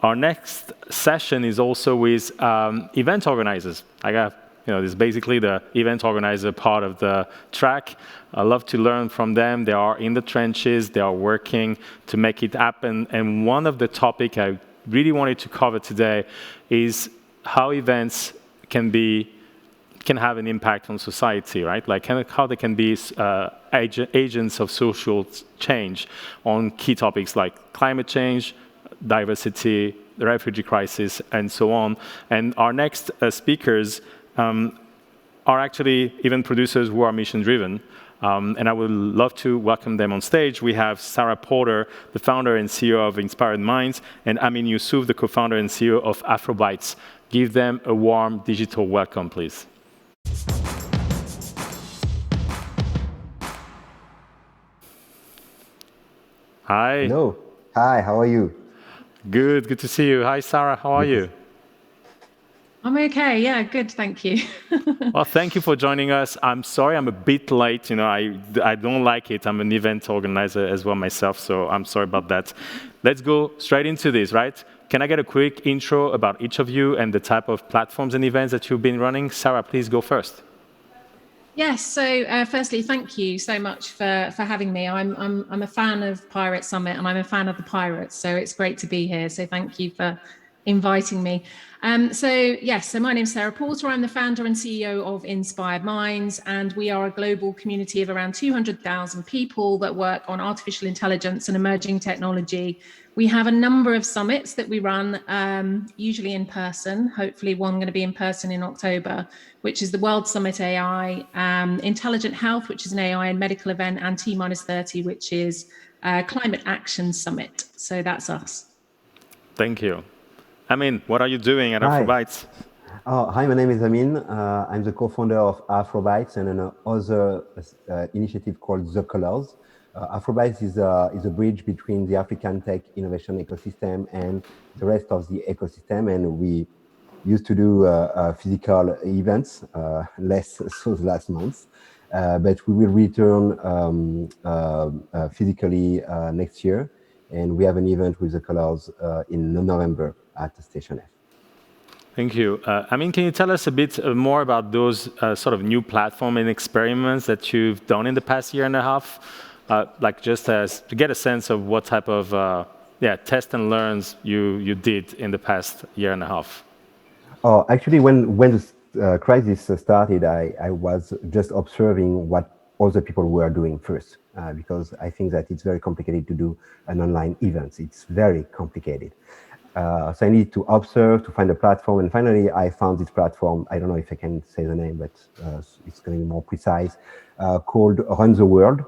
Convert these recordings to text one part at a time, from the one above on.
Our next session is also with event organizers. This is basically the event organizer part of the track. I love to learn from them. They are in the trenches. They are working to make it happen. And one of the topics I really wanted to cover today is how events can have an impact on society, right? Like how they can be agents of social change on key topics like climate change, diversity, the refugee crisis, and so on. And our next speakers are actually event producers who are mission-driven. And I would love to welcome them on stage. We have Sarah Porter, the founder and CEO of Inspired Minds, and Ammin Youssouf, the co-founder and CEO of Afrobytes. Give them a warm digital welcome, please. Hi. Hello. Hi, how are you? Good to see you. Hi, Sarah, how are you? I'm okay, yeah, good, thank you. Well, thank you for joining us. I'm sorry I'm a bit late, I don't like it. I'm an event organizer as well myself, so I'm sorry about that. Let's go straight into this, right? Can I get a quick intro about each of you and the type of platforms and events that you've been running? Sarah, please go first. Yes, so firstly, thank you so much for having me. I'm a fan of Pirate Summit and I'm a fan of the Pirates, so it's great to be here. So thank you for inviting me. So my name's Sarah Porter. I'm the founder and CEO of Inspired Minds, and we are a global community of around 200,000 people that work on artificial intelligence and emerging technology. We have a number of summits that we run, usually in person, hopefully one going to be in person in October, which is the World Summit AI, Intelligent Health, which is an AI and medical event, and T-30, which is Climate Action Summit. So that's us. Thank you. Ammin, what are you doing at Afrobytes? Hi, my name is Ammin. I'm the co-founder of Afrobytes and another initiative called The Colors. Afrobytes is a bridge between the African tech innovation ecosystem and the rest of the ecosystem. And we used to do physical events, less so last month, but we will return physically next year. And we have an event with The Colors in November at Station F. Thank you. Ammin, can you tell us a bit more about those sort of new platform and experiments that you've done in the past year and a half? To get a sense of what type of test and learns you did in the past year and a half. Oh, actually, when the crisis started, I was just observing what other people were doing first, because I think that it's very complicated to do an online event. It's very complicated. So I needed to observe, to find a platform, and finally I found this platform. I don't know if I can say the name, but it's going to be more precise, called Run the World.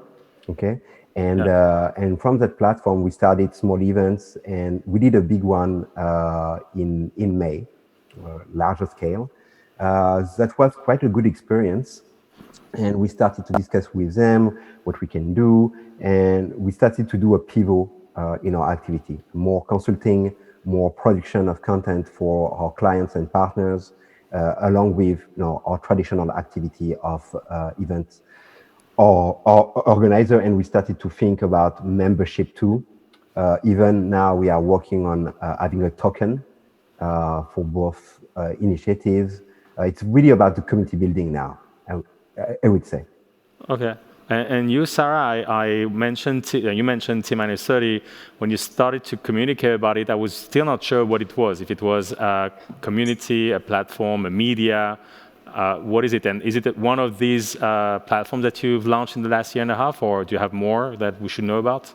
Okay, and from that platform we started small events, and we did a big one in May, larger scale. That was quite a good experience, and we started to discuss with them what we can do, and we started to do a pivot in our activity, more consulting, more production of content for our clients and partners, along with our traditional activity of events or organizer. And we started to think about membership too. Even now we are working on having a token for both initiatives. It's really about the community building now, I would say. Okay. And you, Sarah, you mentioned T-30. When you started to communicate about it, I was still not sure what it was. If it was a community, a platform, a media, what is it? And is it one of these platforms that you've launched in the last year and a half, or do you have more that we should know about?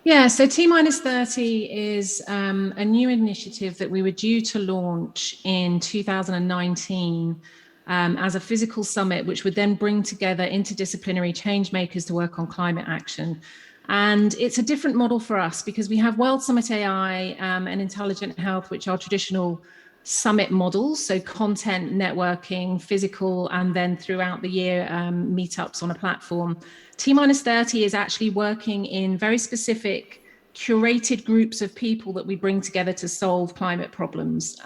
Yeah, so T-30 is a new initiative that we were due to launch in 2019. As a physical summit, which would then bring together interdisciplinary changemakers to work on climate action. And it's a different model for us because we have World Summit AI and Intelligent Health, which are traditional summit models, so content, networking, physical, and then throughout the year, meetups on a platform. T-30 is actually working in very specific curated groups of people that we bring together to solve climate problems.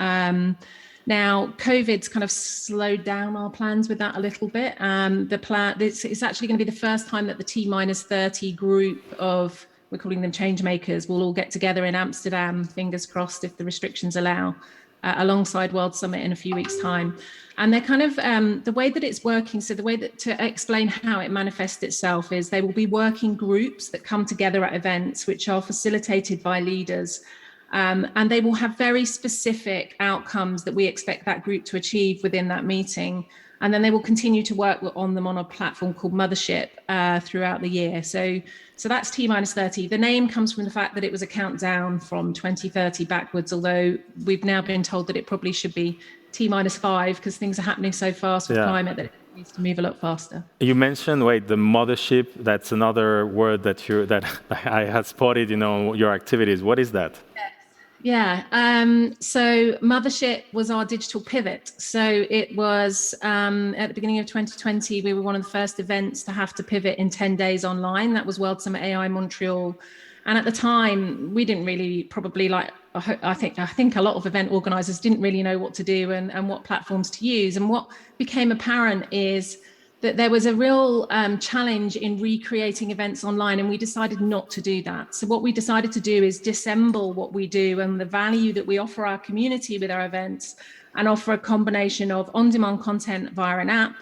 Now, COVID's kind of slowed down our plans with that a little bit. It's actually going to be the first time that the T-30 group of we're calling them changemakers, will all get together in Amsterdam, fingers crossed if the restrictions allow, alongside World Summit in a few weeks' time. And they're kind of, the way that it's working, so the way that, to explain how it manifests itself, is they will be working groups that come together at events, which are facilitated by leaders. And they will have very specific outcomes that we expect that group to achieve within that meeting. And then they will continue to work on them on a platform called Mothership throughout the year. So that's T-30. The name comes from the fact that it was a countdown from 2030 backwards, although we've now been told that it probably should be T-5 because things are happening so fast with climate that it needs to move a lot faster. You mentioned, the mothership. That's another word that I had spotted, your activities. What is that? Yeah. So Mothership was our digital pivot. So it was at the beginning of 2020, we were one of the first events to have to pivot in 10 days online. That was World Summit AI Montreal. And at the time, we didn't really I think a lot of event organizers didn't really know what to do and what platforms to use. And what became apparent is that there was a real challenge in recreating events online, and we decided not to do that. So what we decided to do is dissemble what we do and the value that we offer our community with our events, and offer a combination of on-demand content via an app,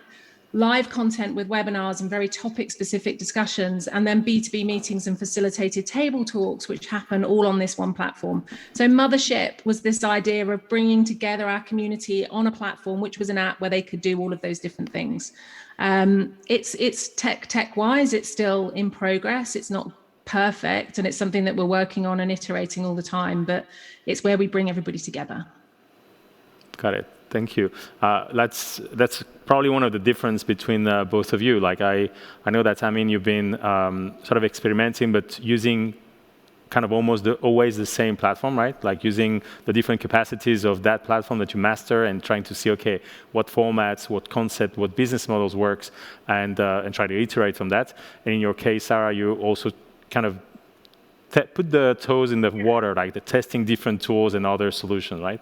live content with webinars and very topic-specific discussions, and then B2B meetings and facilitated table talks, which happen all on this one platform. So Mothership was this idea of bringing together our community on a platform, which was an app where they could do all of those different things. It's tech-wise, it's still in progress. It's not perfect, and it's something that we're working on and iterating all the time, but it's where we bring everybody together. Got it. Thank you. That's probably one of the difference between both of you. I know that, you've been sort of experimenting, but using kind of always the same platform, right? Like using the different capacities of that platform that you master and trying to see, okay, what formats, what concept, what business models works, and try to iterate from that. And in your case, Sarah, you also kind of put the toes in the water, like the testing different tools and other solutions, right?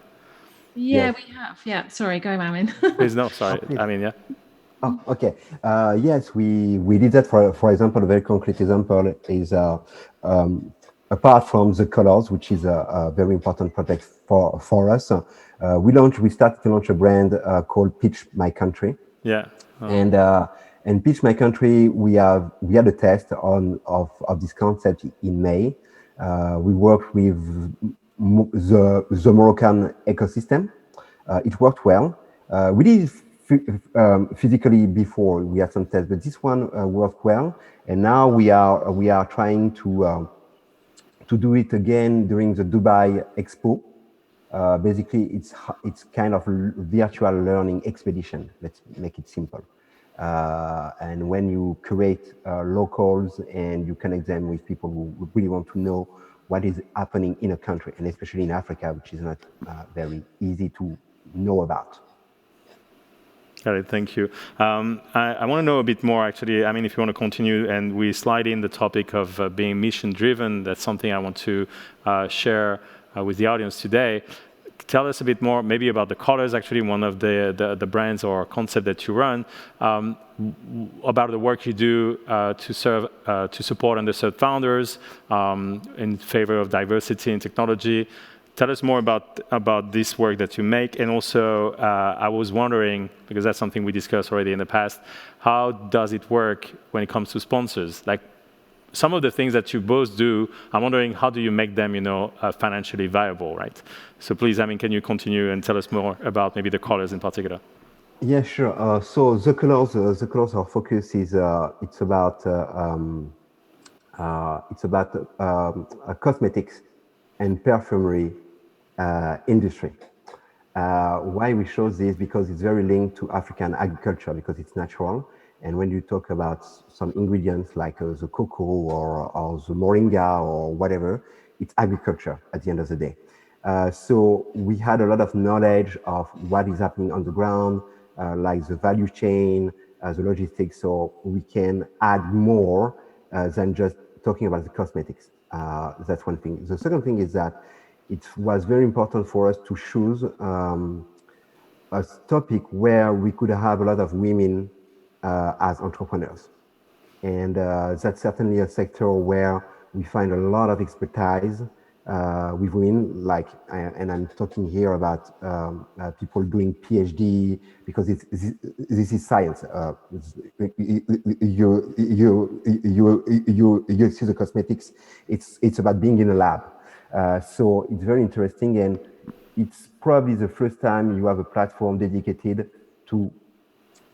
Yeah, we have. Yeah, sorry, go, Ammin. Please, no, sorry. Yeah. Oh, okay. Yes, we did that. For example, a very concrete example is apart from the colors, which is a very important project for us. We started to launch a brand called Pitch My Country. Yeah. Oh. And Pitch My Country, we had a test of this concept in May. We worked with the Moroccan ecosystem. It worked well. We did physically before, we had some tests, but this one worked well. And now we are trying to do it again during the Dubai Expo. Basically, it's kind of virtual learning expedition. Let's make it simple. And when you create locals and you connect them with people who really want to know what is happening in a country, and especially in Africa, which is not very easy to know about. Got it, thank you. I want to know a bit more, actually. If you want to continue, and we slide in the topic of being mission-driven, that's something I want to share with the audience today. Tell us a bit more, maybe about the colors, actually, one of the brands or concept that you run, about the work you do to support underserved founders in favor of diversity and technology. Tell us more about this work that you make. And also, I was wondering, because that's something we discussed already in the past, how does it work when it comes to sponsors? Like some of the things that you both do, I'm wondering, how do you make them, financially viable, right? So please, can you continue and tell us more about maybe the colors in particular? Yeah, sure. So the colors, our focus is it's about cosmetics and perfumery industry. Why we chose this? Because it's very linked to African agriculture, because it's natural. And when you talk about some ingredients like the cocoa or the moringa or whatever, it's agriculture at the end of the day. So we had a lot of knowledge of what is happening on the ground, like the value chain, the logistics, so we can add more than just talking about the cosmetics. That's one thing. The second thing is that it was very important for us to choose a topic where we could have a lot of women as entrepreneurs. And that's certainly a sector where we find a lot of expertise with women, and I'm talking here about people doing PhD, because this is science. You see the cosmetics. It's about being in a lab. So it's very interesting, and it's probably the first time you have a platform dedicated to,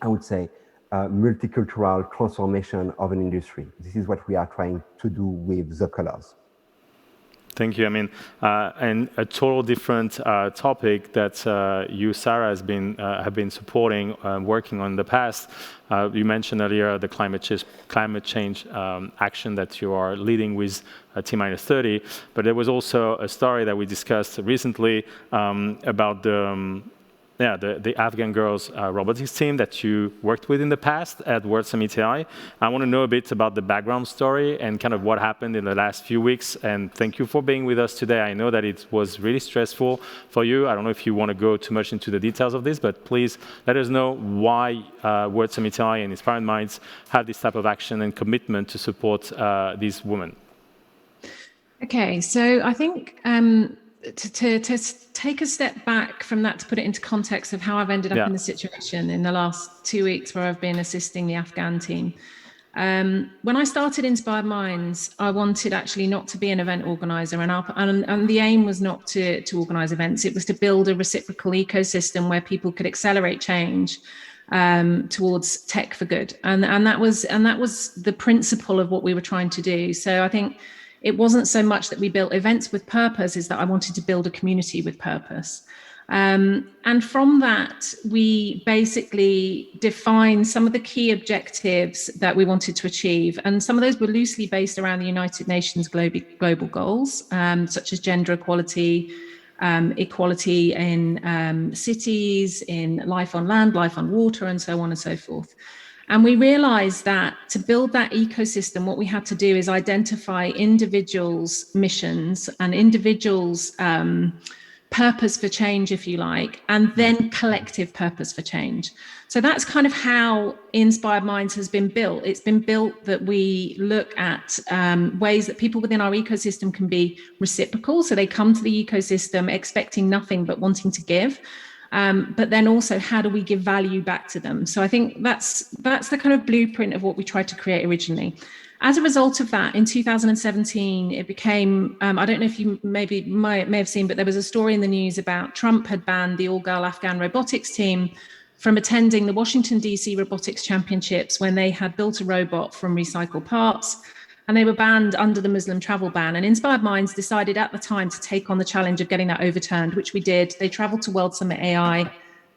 I would say, multicultural transformation of an industry. This is what we are trying to do with the colors. Thank you. I mean, and a total different topic that you, Sarah, have been supporting, working on in the past. You mentioned earlier the climate change action that you are leading with T-30, but there was also a story that we discussed recently about the Afghan girls robotics team that you worked with in the past at World Summit AI. I want to know a bit about the background story and kind of what happened in the last few weeks. And thank you for being with us today. I know that it was really stressful for you. I don't know if you want to go too much into the details of this, but please let us know why World Summit AI and Inspired Minds have this type of action and commitment to support these women. Okay, so I think to take a step back from that, to put it into context of how I've ended up in the situation in the last 2 weeks where I've been assisting the Afghan team. When I started Inspired Minds, I wanted actually not to be an event organizer, and the aim was not to organize events. It was to build a reciprocal ecosystem where people could accelerate change towards tech for good. And that was the principle of what we were trying to do. So I think it wasn't so much that we built events with purpose, is that I wanted to build a community with purpose. And from that, we basically defined some of the key objectives that we wanted to achieve. And some of those were loosely based around the United Nations global goals, such as gender equality, equality in cities, in life on land, life on water, and so on and so forth. And we realized that to build that ecosystem, what we had to do is identify individuals' missions and individuals' purpose for change, if you like, and then collective purpose for change. So that's kind of how Inspired Minds has been built. It's been built that we look at ways that people within our ecosystem can be reciprocal. So they come to the ecosystem expecting nothing but wanting to give. But then also, how do we give value back to them? So I think that's the kind of blueprint of what we tried to create originally. As a result of that, in 2017, it became, I don't know if you may have seen, but there was a story in the news about Trump had banned the all-girl Afghan robotics team from attending the Washington, D.C. Robotics Championships when they had built a robot from recycled parts. And they were banned under the Muslim travel ban. And Inspired Minds decided at the time to take on the challenge of getting that overturned, which we did. They traveled to World Summit AI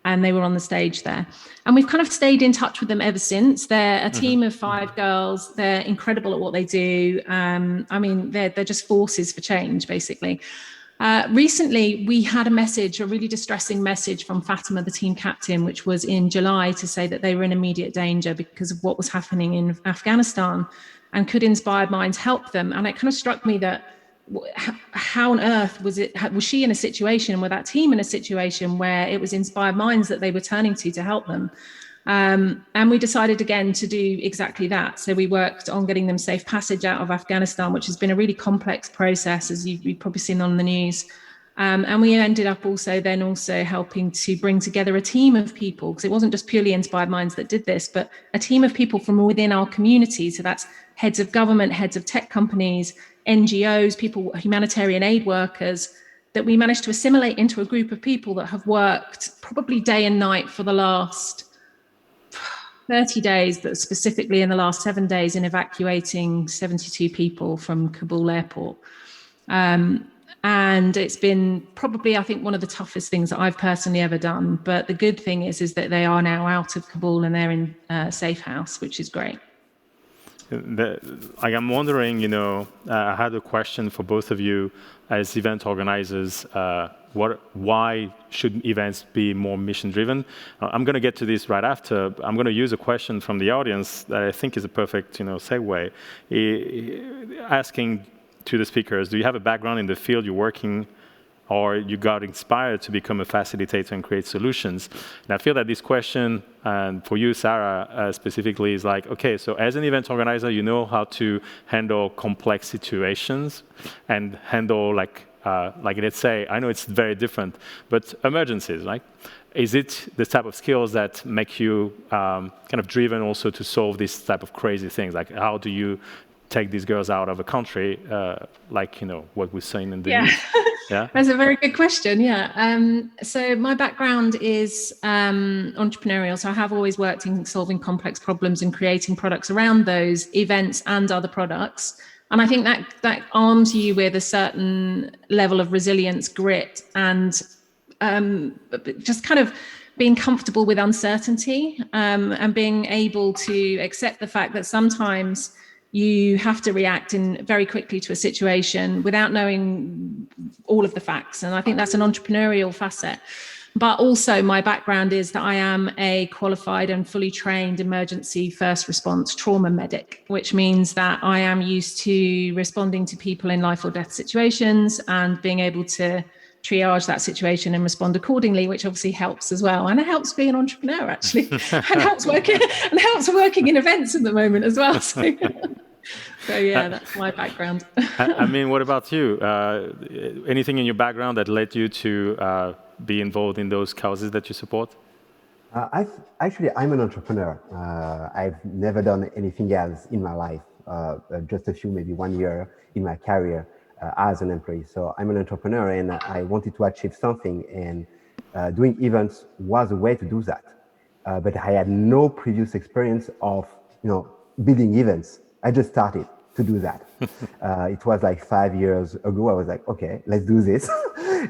and they were on the stage there. And we've kind of stayed in touch with them ever since. They're a team of 5 girls. They're incredible at what they do. I mean, they're just forces for change, basically. Recently, we had a really distressing message from Fatima, the team captain, which was in July, to say that they were in immediate danger because of what was happening in Afghanistan. And could Inspired Minds help them? And it kind of struck me that how on earth was she in a situation, were that team in a situation where it was Inspired Minds that they were turning to help them? And we decided again to do exactly that. So we worked on getting them safe passage out of Afghanistan, which has been a really complex process, as you've probably seen on the news. And we ended up also helping to bring together a team of people, because it wasn't just purely Inspired Minds that did this, but a team of people from within our community. So that's heads of government, heads of tech companies, NGOs, people, humanitarian aid workers, that we managed to assimilate into a group of people that have worked probably day and night for the last 30 days, but specifically in the last 7 days in evacuating 72 people from Kabul airport. And it's been probably, I think, one of the toughest things that I've personally ever done. But the good thing is that they are now out of Kabul and they're in a safe house, which is great. I'm wondering, I had a question for both of you as event organizers. Why should events be more mission-driven? I'm going to get to this right after. I'm going to use a question from the audience that I think is a perfect, segue, asking to the speakers, do you have a background in the field you're working or you got inspired to become a facilitator and create solutions? And I feel that this question, and for you, Sarah, specifically, is like, okay, so as an event organizer, you know how to handle complex situations and handle like let's say, I know it's very different, but emergencies, right? Is it the type of skills that make you kind of driven also to solve this type of crazy things? Like, how do you take these girls out of a country, like, what we're saying in the news? Yeah, that's a very good question. Yeah. So my background is entrepreneurial. So I have always worked in solving complex problems and creating products around those events and other products. And I think that arms you with a certain level of resilience, grit, and just kind of being comfortable with uncertainty, and being able to accept the fact that sometimes you have to react in very quickly to a situation without knowing all of the facts. And I think that's an entrepreneurial facet. But also my background is that I am a qualified and fully trained emergency first response trauma medic, which means that I am used to responding to people in life or death situations and being able to triage that situation and respond accordingly, which obviously helps as well. And it helps being an entrepreneur, actually, and helps working in events at the moment as well. So yeah, that's my background. I mean, what about you? Anything in your background that led you to be involved in those causes that you support? I'm an entrepreneur. I've never done anything else in my life, just maybe 1 year in my career as an employee. So I'm an entrepreneur, and I wanted to achieve something, and doing events was a way to do that. But I had no previous experience of, building events. I just started to do that. It was like 5 years ago. I was like, okay, let's do this.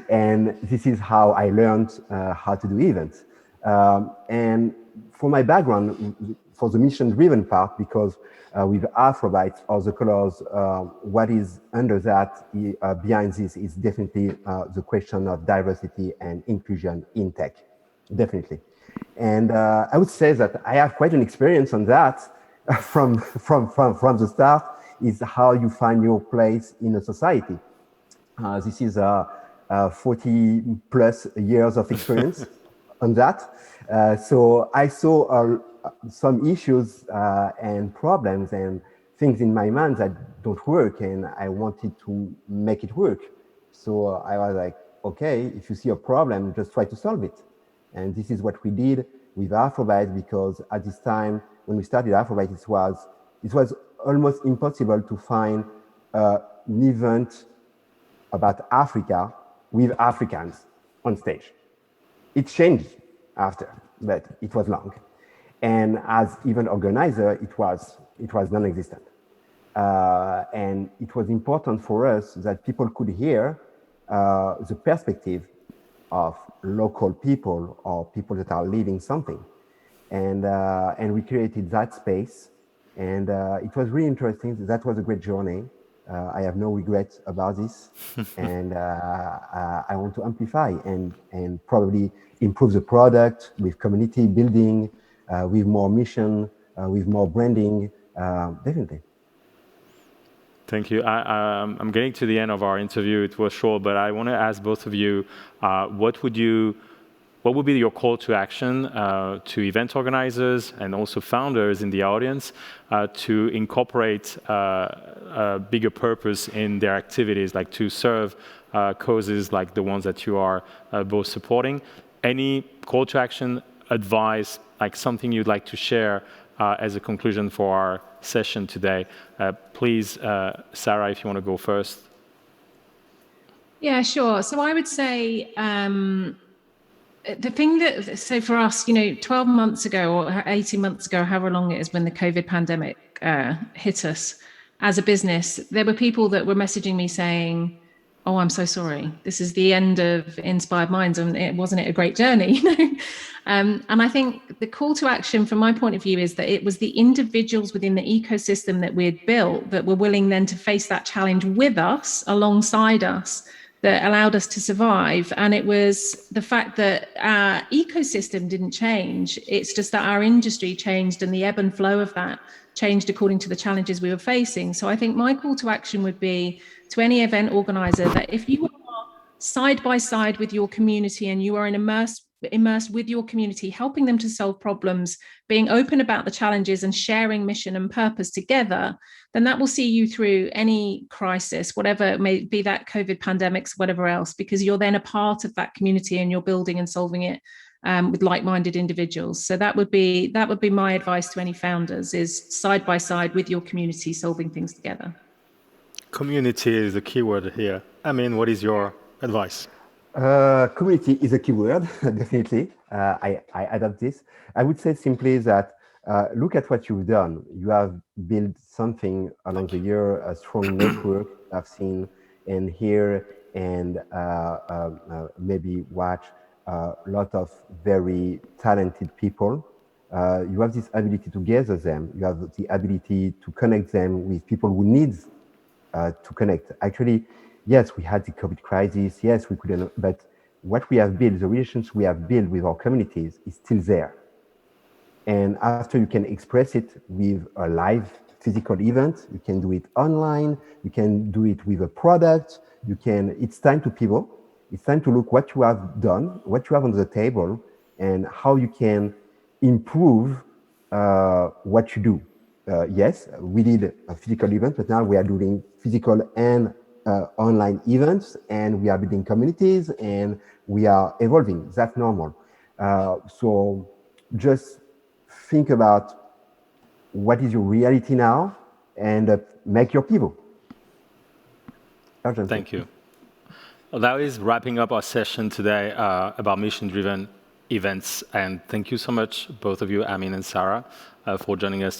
And this is how I learned how to do events. And for my background, for the mission-driven part, because with Afrobytes or the colors, what is under that, behind this is definitely the question of diversity and inclusion in tech, definitely. And I would say that I have quite an experience on that from the start, is how you find your place in a society. This is 40 plus years of experience on that. So I saw some issues and problems and things in my mind that don't work, and I wanted to make it work. So I was like, okay, if you see a problem, just try to solve it. And this is what we did with Afrobytes, because at this time, when we started Afrobytes, it was almost impossible to find an event about Africa with Africans on stage. It changed after, but it was long. And as event organizer, it was non-existent. And it was important for us that people could hear the perspective of local people or people that are leading something. And we created that space. And it was really interesting. That was a great journey. I have no regrets about this. And I want to amplify and probably improve the product with community building, with more mission, with more branding, definitely. Thank you. I'm getting to the end of our interview. It was short, but I want to ask both of you, what would be your call to action to event organizers and also founders in the audience to incorporate a bigger purpose in their activities, like to serve causes like the ones that you are both supporting? Any call to action, advice, like something you'd like to share as a conclusion for our session today? Please, Sarah, if you want to go first. Yeah, sure. So I would say the thing so for us, 12 months ago or 18 months ago, however long it is when the COVID pandemic hit us as a business, there were people that were messaging me saying, oh, I'm so sorry. This is the end of Inspired Minds, and wasn't it a great journey? And I think the call to action from my point of view is that it was the individuals within the ecosystem that we had built that were willing then to face that challenge with us, alongside us, that allowed us to survive. And it was the fact that our ecosystem didn't change. It's just that our industry changed, and the ebb and flow of that changed according to the challenges we were facing. So I think my call to action would be to any event organizer that if you are side by side with your community, and you are immersed with your community, helping them to solve problems, being open about the challenges and sharing mission and purpose together, then that will see you through any crisis, whatever it may be, that COVID pandemics, whatever else, because you're then a part of that community and you're building and solving it with like-minded individuals. So that would be my advice to any founders, is side by side with your community, solving things together. Community is the key word here. Ammin, what is your advice? Community is a key word, definitely. I adopt this. I would say simply that look at what you've done. You have built something along the year, a strong network I've seen and hear, and maybe watch a lot of very talented people. You have this ability to gather them. You have the ability to connect them with people who need to connect. Actually, yes, we had the COVID crisis. Yes, we couldn't, but what we have built, the relations we have built with our communities is still there. And after you can express it with a live physical event, you can do it online, you can do it with a product, it's time to pivot. It's time to look what you have done, what you have on the table, and how you can improve what you do. Yes, we did a physical event, but now we are doing physical and online events, and we are building communities, and we are evolving. That's normal. So just think about what is your reality now, and make your pivot. Thank you. Well, that is wrapping up our session today about mission-driven events. And thank you so much, both of you, Ammin and Sarah, for joining us